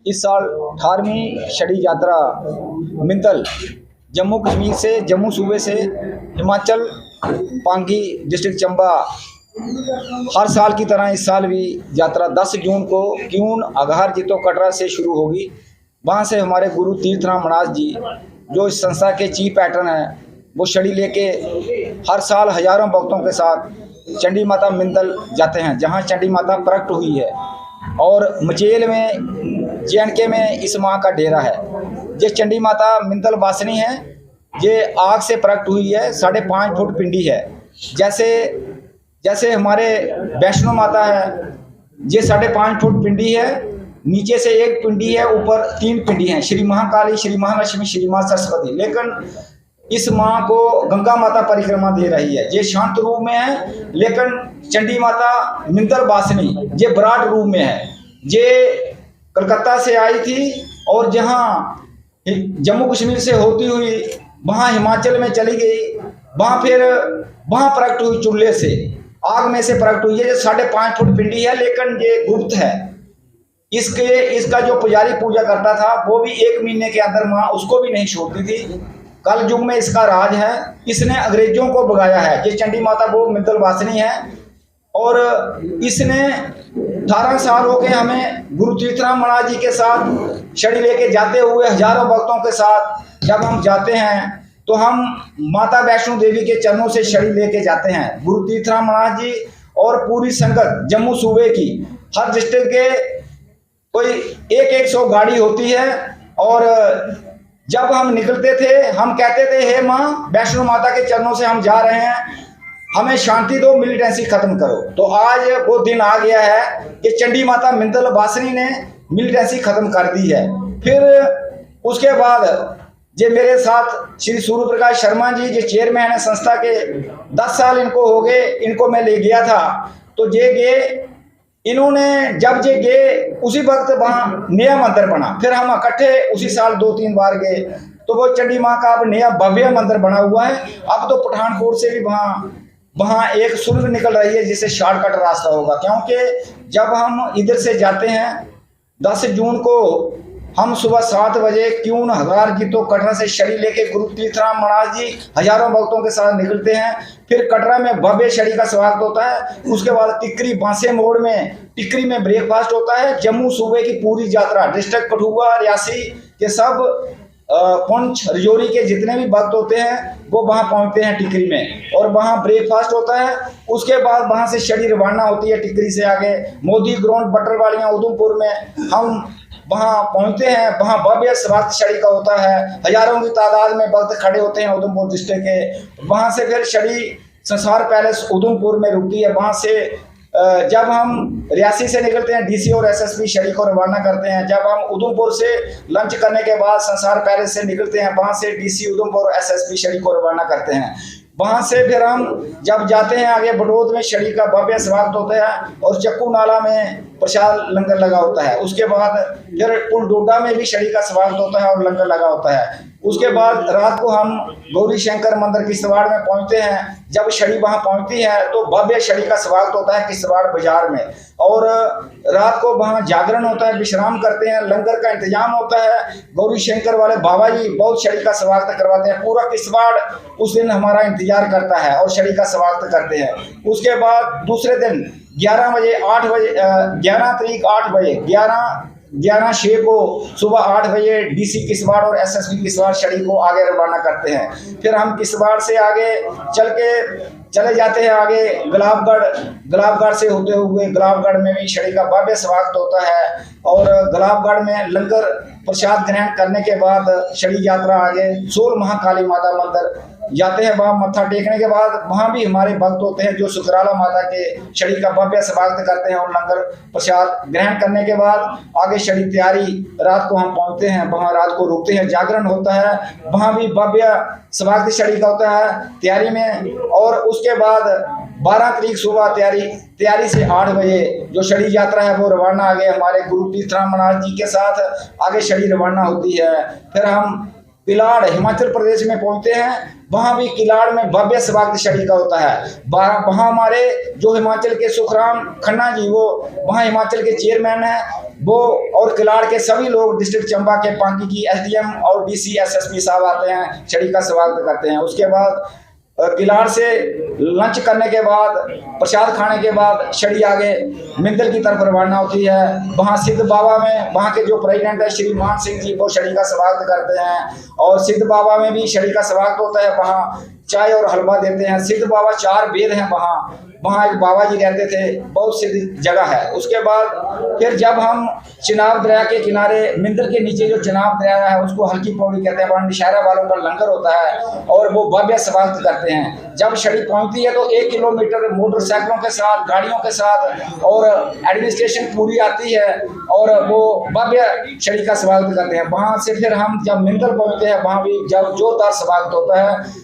इस साल 18वीं छड़ी यात्रा मिंदल जम्मू कश्मीर से, जम्मू सूबे से हिमाचल पांगी डिस्ट्रिक्ट चंबा हर साल की तरह इस साल भी यात्रा 10 जून को क्यून अघार जीतो कटरा से शुरू होगी। वहाँ से हमारे गुरु तीर्थराम महाराज जी जो इस संस्था के चीफ पैटर्न हैं, वो छड़ी लेके हर साल हजारों भक्तों के साथ चंडी माता मिंदल जाते हैं, जहाँ चंडी माता प्रकट हुई है। और मचेल में जे में इस माँ का डेरा है। ये चंडी माता मिंदल वासिनी है, ये आग से प्रकट हुई है, 5.5 फुट पिंडी है। जैसे जैसे हमारे वैष्णो माता है, ये 5.5 फुट पिंडी है, नीचे से एक पिंडी है, ऊपर 3 पिंडी हैं, श्री महाकाली, श्री महालक्ष्मी, श्री माँ सरस्वती। लेकिन इस माँ को गंगा माता परिक्रमा दे रही है। ये शांत रूप में है, लेकिन चंडी माता मिंदल वासिनी ये विराट रूप में है। ये कलकत्ता से आई थी और जहाँ जम्मू कश्मीर से होती हुई वहाँ हिमाचल में चली गई, वहाँ प्रकट हुई, चूल्हे से आग में से प्रकट हुई है। ये 5.5 फुट पिंडी है, लेकिन ये गुप्त है। इसका जो पुजारी पूजा करता था वो भी 1 महीने के अंदर माँ उसको भी नहीं छोड़ती थी। कल युग में इसका राज है, इसने अंग्रेजों को भगाया है। ये चंडी माता वो मिंदल वासिनी है और इसने 18 साल हो गए हमें गुरु तीर्थराम महाराज जी के साथ छड़ी लेके जाते हुए, हजारों भक्तों के साथ जब हम जाते हैं तो हम माता वैष्णो देवी के चरणों से छड़ी लेके जाते हैं। गुरु तीर्थराम महाराज जी और पूरी संगत जम्मू सूबे की हर डिस्ट्रिक्ट के कोई 100 गाड़ी होती है। और जब हम निकलते थे हम कहते थे, हे माँ वैष्णो माता के चरणों से हम जा रहे हैं, हमें शांति दो, मिलिटेंसी खत्म करो। तो आज वो दिन आ गया है कि चंडी माता मिंदल वासिनी ने मिलिटेंसी खत्म कर दी है। फिर उसके बाद जे मेरे साथ श्री सूर्य प्रकाश शर्मा जी जो चेयरमैन है संस्था के, 10 साल इनको हो गए, इनको मैं ले गया था। तो ये गए, इन्होंने जब जे गए उसी वक्त वहाँ नया मंदिर बना। फिर हम इकट्ठे उसी साल 2-3 बार गए, तो वो चंडी माँ का अब नया भव्य मंदिर बना हुआ है। अब तो पठानकोट से भी वहाँ एक सुरंग निकल रही है जिससे शॉर्टकट रास्ता होगा, क्योंकि जब हम इधर से जाते हैं 10 जून को हम सुबह 7 बजे क्यून अघार जीतो कटरा से छड़ी लेके गुरु तीर्थराम महाराज जी हजारों भक्तों के साथ निकलते हैं। फिर कटरा में भव्य छड़ी का स्वागत होता है। उसके बाद टिकरी बांसे मोड़ में टिकरी में ब्रेकफास्ट होता है। जम्मू सूबे की पूरी यात्रा डिस्ट्रिक्ट कठुआ रियासी के सब पुंछ रजौरी के जितने भी भक्त होते हैं वो वहाँ पहुँचते हैं टिकरी में, और वहाँ ब्रेकफास्ट होता है। उसके बाद वहाँ से छड़ी रवाना होती है टिकरी से आगे मोदी ग्राउंड बटरवालियाँ उधमपुर में हम वहाँ पहुँचते हैं। वहाँ भव्य स्वागत छड़ी का होता है, हजारों की तादाद में भक्त खड़े होते हैं उधमपुर डिस्ट्रिक्ट के। वहाँ से फिर छड़ी संसार पैलेस उधमपुर में रुकती है। वहाँ से जब हम रियासी से निकलते हैं डीसी और एसएसपी छड़ी को रवाना करते हैं। जब हम उधमपुर से लंच करने के बाद संसार पैलेस से निकलते हैं, वहाँ से डीसी उधमपुर और एसएसपी छड़ी को रवाना करते हैं। वहाँ से फिर हम जब जाते हैं आगे बटोद में छड़ी का भव्य स्वागत होता है और चक्कू नाला में प्रसाद लंगर लगा होता है। उसके बाद फिर पुल डोडा में भी छड़ी का स्वागत होता है और लंगर लगा होता है। उसके बाद रात को हम गौरी शंकर मंदिर किश्तवाड़ में पहुंचते हैं। जब छड़ी वहां पहुंचती है तो भव्य छड़ी का स्वागत होता है किश्तवाड़ बाजार में, और रात को वहां जागरण होता है, विश्राम करते हैं, लंगर का इंतजाम होता है। गौरी शंकर वाले बाबा जी बहुत छड़ी का स्वागत करवाते हैं। पूरा किश्तवाड़ उस दिन हमारा इंतजार करता है और छड़ी का स्वागत करते हैं। उसके बाद दूसरे दिन 11 तारीख 8 बजे 11/6 को सुबह 8 बजे डीसी किश्तवाड़ और एसएसपी किश्तवाड़ छड़ी को आगे रवाना करते हैं। फिर हम किश्तवाड़ से आगे चले जाते हैं आगे गुलाबगढ़ से होते हुए गुलाबगढ़ में भी छड़ी का भव्य स्वागत होता है। और गुलाबगढ़ में लंगर प्रसाद ग्रहण करने के बाद छड़ी यात्रा आगे सोल महाकाली माता मंदिर जाते हैं। वहाँ मत्था टेकने के बाद वहाँ भी हमारे भक्त होते हैं जो सुकराला माता के छड़ी का भव्य स्वागत करते हैं, और लंगर प्रसाद ग्रहण करने के बाद आगे छड़ी तैयारी रात को हम पहुँचते हैं। वहाँ रात को रुकते हैं, जागरण होता है, वहाँ भी भव्य स्वागत छड़ी का होता है तैयारी में। और उसके बाद 12 तारीख सुबह तैयारी से 8 बजे जो छड़ी यात्रा है वो रवाना आगे हमारे गुरु तीर्थराम महाराज जी के साथ आगे छड़ी रवाना होती है। फिर हम किलाड़ हिमाचल प्रदेश में पहुंचते हैं। वहाँ भी किलाड़ में भव्य स्वागत छड़ी का होता है। वहाँ हमारे जो हिमाचल के सुखराम खन्ना जी वो वहाँ हिमाचल के चेयरमैन हैं, वो और किलाड़ के सभी लोग डिस्ट्रिक्ट चंबा के पांगी की एसडीएम और डीसी एसएसपी साहब आते हैं, छड़ी का स्वागत करते हैं। उसके बाद किलाड़ से लंच करने के बाद, प्रसाद खाने के बाद छड़ी आगे मिंदल की तरफ रवाना होती है। वहाँ सिद्ध बाबा में वहाँ के जो प्रेसिडेंट है श्री मान सिंह जी, वो छड़ी का स्वागत करते हैं और सिद्ध बाबा में भी छड़ी का स्वागत होता है। वहाँ चाय और हलवा देते हैं। सिद्ध बाबा 4 वेद हैं वहाँ एक बाबा जी रहते थे, बहुत सिद्ध जगह है। उसके बाद फिर जब हम चिनाब दरिया के किनारे मिंदल के नीचे जो चिनाब दरिया है उसको हल्की पौड़ी कहते हैं, वहाँ निशारा वालों का लंगर होता है और वो भव्य स्वागत करते हैं। जब छड़ी पहुंचती है तो 1 किलोमीटर मोटरसाइकिलों के साथ, गाड़ियों के साथ और एडमिनिस्ट्रेशन पूरी आती है और वो भव्य छड़ी का स्वागत करते हैं। वहाँ से फिर हम जब मिंदल पहुंचते हैं वहाँ भी जब जोरदार स्वागत होता है।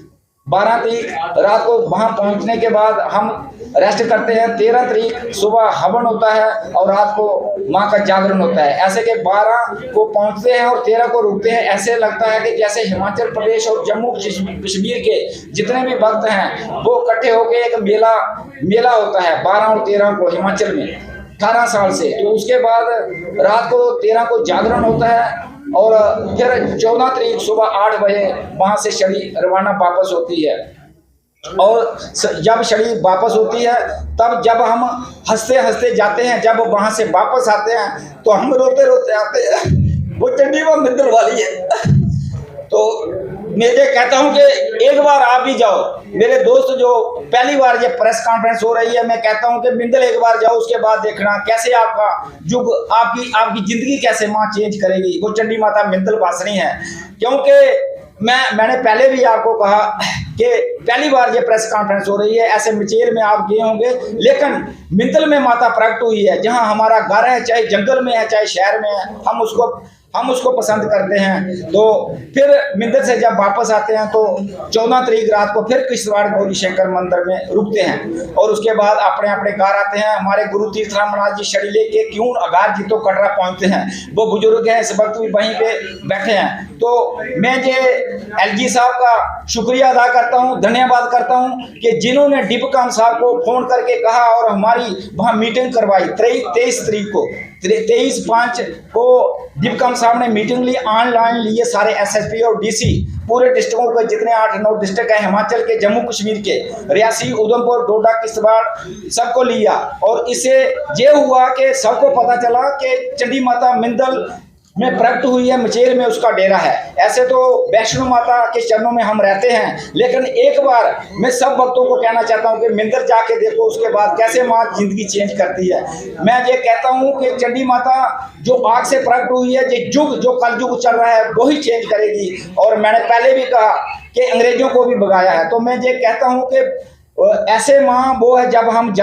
12 तारीख रात को वहाँ पहुँचने के बाद हम रेस्ट करते हैं। 13 तारीख सुबह हवन होता है और रात को माँ का जागरण होता है। ऐसे के 12 को पहुँचते हैं और 13 को रुकते हैं। ऐसे लगता है कि जैसे हिमाचल प्रदेश और जम्मू कश्मीर के जितने भी भक्त हैं वो इकट्ठे होकर एक मेला होता है 12 और 13 को हिमाचल में 18 साल से। तो उसके बाद रात को 13 को जागरण होता है और फिर 14 तारीख सुबह 8 बजे वहाँ से छड़ी रवाना वापस होती है। और जब छड़ी वापस होती है तब जब हम हंसते हंसते जाते हैं, जब वहाँ से वापस आते हैं तो हम रोते रोते आते हैं। वो चंडी वो मिंदल वाली है। तो मैं ये कहता हूँ कि एक बार आप भी जाओ। मेरे दोस्त जो पहली बार ये प्रेस कॉन्फ्रेंस हो रही है, मैं कहता हूँ कि मिंदल एक बार जाओ, उसके बाद देखना कैसे आपका युग, आपकी जिंदगी कैसे माँ चेंज करेगी। वो चंडी माता मिंदल वासनी है। क्योंकि मैंने पहले भी आपको कहा कि पहली बार ये प्रेस कॉन्फ्रेंस हो रही है। ऐसे मचेल में आप गए होंगे, लेकिन मिंदल में माता प्रकट हुई है। जहाँ हमारा घर है, चाहे जंगल में है चाहे शहर में है, हम उसको पसंद करते हैं। तो फिर मिंदल से जब वापस आते हैं तो 14 तारीख रात को फिर किश्तवाड़ गौरी शंकर मंदिर में रुकते हैं और उसके बाद अपने अपने घर आते हैं। हमारे गुरु तीर्थराम महाराज जी छड़ी लेके क्यों अगार जी तो कटरा पहुंचते हैं। वो बुजुर्ग हैं, इस वक्त भी वहीं पे बैठे हैं। तो मैं ये एलजी साहब का शुक्रिया अदा करता हूँ, धन्यवाद करता हूँ कि जिन्होंने डिपकाम साहब को फोन करके कहा और हमारी वहाँ मीटिंग करवाई 23 तारीख को। 23/5 को डिपकाम साहब ने मीटिंग ली, ऑनलाइन लिए सारे एसएसपी और डीसी पूरे डिस्ट्रिक्टों के जितने 8-9 डिस्ट्रिक्ट हैं हिमाचल के, जम्मू कश्मीर के, रियासी, उधमपुर, डोडा, किश्तवाड़, सबको लिया। और इससे ये हुआ कि सबको पता चला कि चंडी माता मिंदल में प्रकट हुई है, मचेल में उसका डेरा है। ऐसे तो वैष्णो माता के चरणों में हम रहते हैं, लेकिन एक बार मैं सब भक्तों को कहना चाहता हूं कि मिंदल जाके देखो, उसके बाद कैसे माँ जिंदगी चेंज करती है। मैं ये कहता हूं कि चंडी माता जो आग से प्रकट हुई है, जो कल युग चल रहा है वही चेंज करेगी। और मैंने पहले भी कहा कि अंग्रेजों को भी भगाया है। तो मैं ये कहता हूँ कि ऐसे माँ वो है, जब हम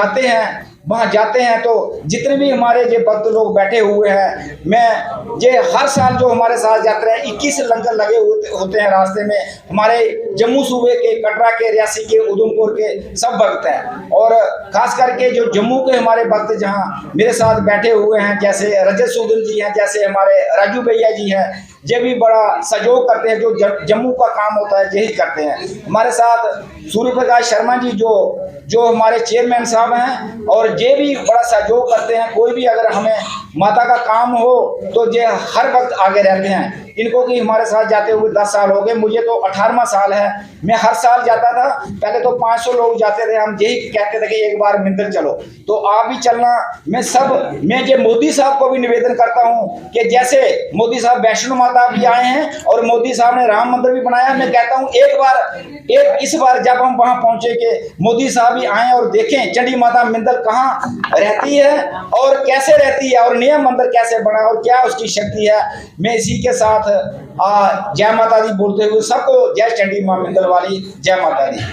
वहाँ जाते हैं तो जितने भी हमारे ये भक्त लोग बैठे हुए हैं, मैं ये हर साल जो हमारे साथ यात्रा है 21 लंगर लगे होते हैं रास्ते में। हमारे जम्मू सूबे के, कटरा के, रियासी के, उधमपुर के सब भक्त हैं। और खास करके जो जम्मू के हमारे भक्त जहाँ मेरे साथ बैठे हुए हैं, जैसे रजत सूदन जी हैं, जैसे हमारे राजू भैया जी हैं, ये भी बड़ा सहयोग करते हैं। जो जम्मू का काम होता है यही करते हैं। हमारे साथ सूर्य प्रकाश शर्मा जी जो हमारे चेयरमैन साहब हैं, और ये भी बड़ा सहयोग करते हैं। कोई भी अगर हमें माता का काम हो तो ये हर वक्त आगे रहते हैं। इनको कि हमारे साथ जाते हुए 10 साल हो गए, मुझे तो 18वां साल है। मैं हर साल जाता था, पहले तो 500 लोग जाते थे। हम यही कहते थे कि एक बार मिंदल चलो, तो आप भी चलना। मैं ये मोदी साहब को भी निवेदन करता हूँ कि जैसे मोदी साहब वैष्णो माता भी आए हैं और मोदी साहब ने राम मंदिर भी बनाया, मैं कहता हूँ इस बार जब हम वहाँ पहुँचे कि मोदी साहब भी आए और देखें चंडी माता मिंदल कहाँ रहती है और कैसे रहती है और नया मंदिर कैसे बना और क्या उसकी शक्ति है। मैं इसी के साथ जय माता दी बोलते हुए सबको जय चंडी माँ मिंदल वाली, जय माता दी।